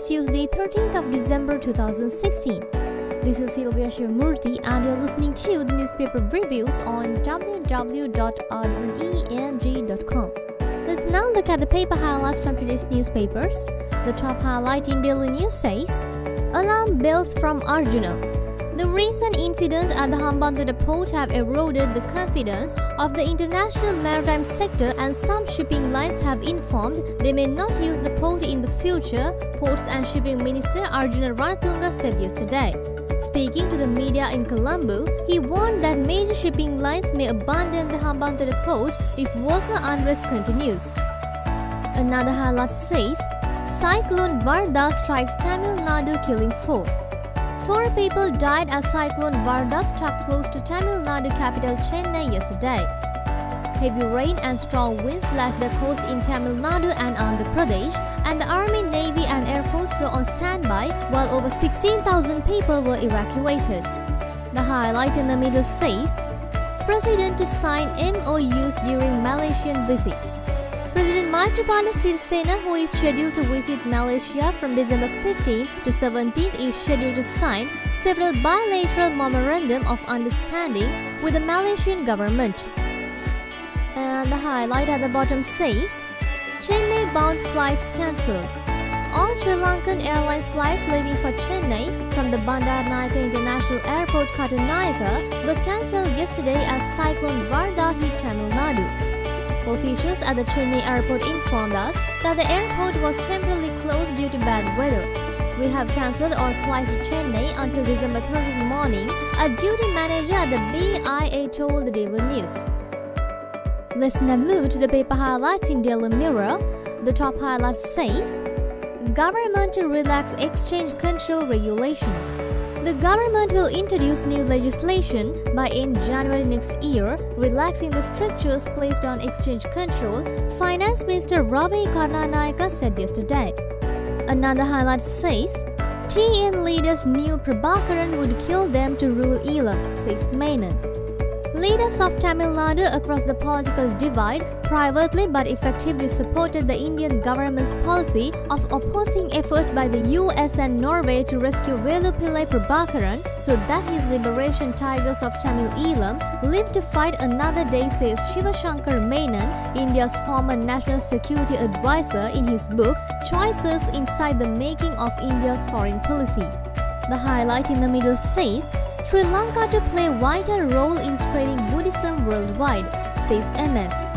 is Tuesday, 13th of December 2016. This is Sylvia Shivamurthy and you're listening to the newspaper reviews on www.athavan.com. Let's now look at the paper highlights from today's newspapers. The top highlight in Daily News says, Alarm bells from Arjuna. The recent incidents at the Hambantota port have eroded the confidence of the international maritime sector, and some shipping lines have informed they may not use the port in the future, Ports and Shipping Minister Arjuna Ranatunga said yesterday. Speaking to the media in Colombo, he warned that major shipping lines may abandon the Hambantota port if worker unrest continues. Another highlight says, Cyclone Varda strikes Tamil Nadu, killing 4. 4 people died as Cyclone Varda struck close to Tamil Nadu capital Chennai yesterday. Heavy rain and strong winds lashed the coast in Tamil Nadu and Andhra Pradesh, and the Army, Navy and Air Force were on standby while over 16,000 people were evacuated. The highlight in the middle says, President to sign MOUs during Malaysian visit. President Maithripala Sirisena, who is scheduled to visit Malaysia from December 15th to 17th, is scheduled to sign several bilateral memorandum of understanding with the Malaysian government. And the highlight at the bottom says, Chennai-bound flights cancelled. All Sri Lankan airline flights leaving for Chennai from the Bandaranaike International Airport Katunayaka were cancelled yesterday as Cyclone Varda hit Tamil Nadu. Officials at the Chennai airport informed us that the airport was temporarily closed due to bad weather. We have cancelled all flights to Chennai until December 13th morning, a duty manager at the BIA told the Daily News. Let's now move to the paper highlights in Daily Mirror. The top highlight says, Government to relax exchange control regulations. The government will introduce new legislation by end January next year, relaxing the strictures placed on exchange control, Finance Minister Ravi Karnanayaka said yesterday. Another highlight says, TN leaders knew Prabhakaran would kill them to rule Elam, says Menon. Leaders of Tamil Nadu across the political divide privately but effectively supported the Indian government's policy of opposing efforts by the US and Norway to rescue Velupillai Prabhakaran so that his liberation tigers of Tamil Elam live to fight another day, says Shivashankar Menon, India's former national security advisor, in his book Choices Inside the Making of India's Foreign Policy. The highlight in the middle says, Sri Lanka to play vital role in spreading Buddhism worldwide, says MS.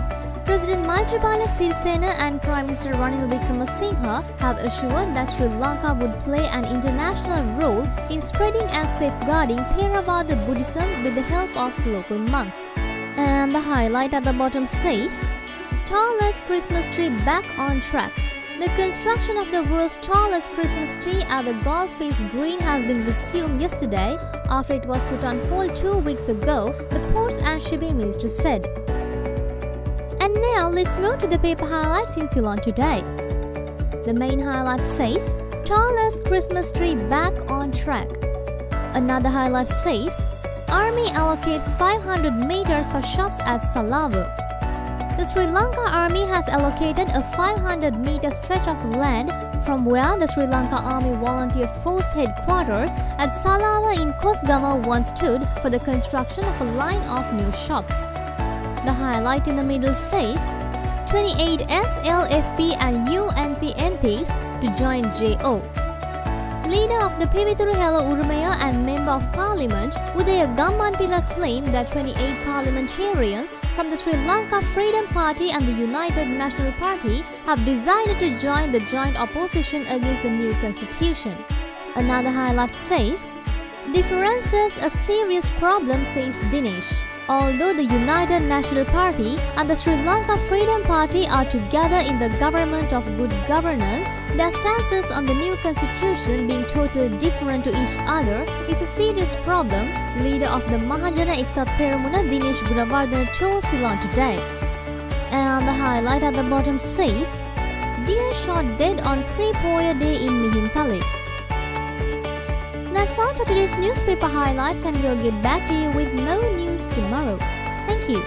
President Maithripala Sirisena and Prime Minister Ranil Wickremesinghe have assured that Sri Lanka would play an international role in spreading and safeguarding Theravada Buddhism with the help of local monks. And the highlight at the bottom says, Tallest Christmas tree back on track. The construction of the world's tallest Christmas tree at the Golf Face Green has been resumed yesterday after it was put on hold 2 weeks ago, the Ports and Shipping Minister said. And now let's move to the paper highlights in Ceylon today. The main highlight says, Tallest Christmas tree back on track. Another highlight says, Army allocates 500 meters for shops at Salava. The Sri Lanka Army has allocated a 500-meter stretch of land from where the Sri Lanka Army Volunteer Force headquarters at Salava in Kosgama once stood for the construction of a line of new shops. The highlight in the middle says, 28 SLFP and UNP MPs to join JO. Leader of the Pivithuru Hela Urumaya and Member of Parliament Udaya Gammanpila claimed that 28 parliamentarians from the Sri Lanka Freedom Party and the United National Party have decided to join the joint opposition against the new constitution. Another highlight says, Differences a serious problem, says Dinesh. Although the United National Party and the Sri Lanka Freedom Party are together in the government of good governance, their stances on the new constitution being totally different to each other is a serious problem, leader of the Mahajana Eksath Peramuna Dinesh Gunawardena told Ceylon today. And the highlight at the bottom says, Deer shot dead on Pre-Poya Day in Mihintale. That's all for today's newspaper highlights, and we'll get back to you with more news tomorrow. Thank you.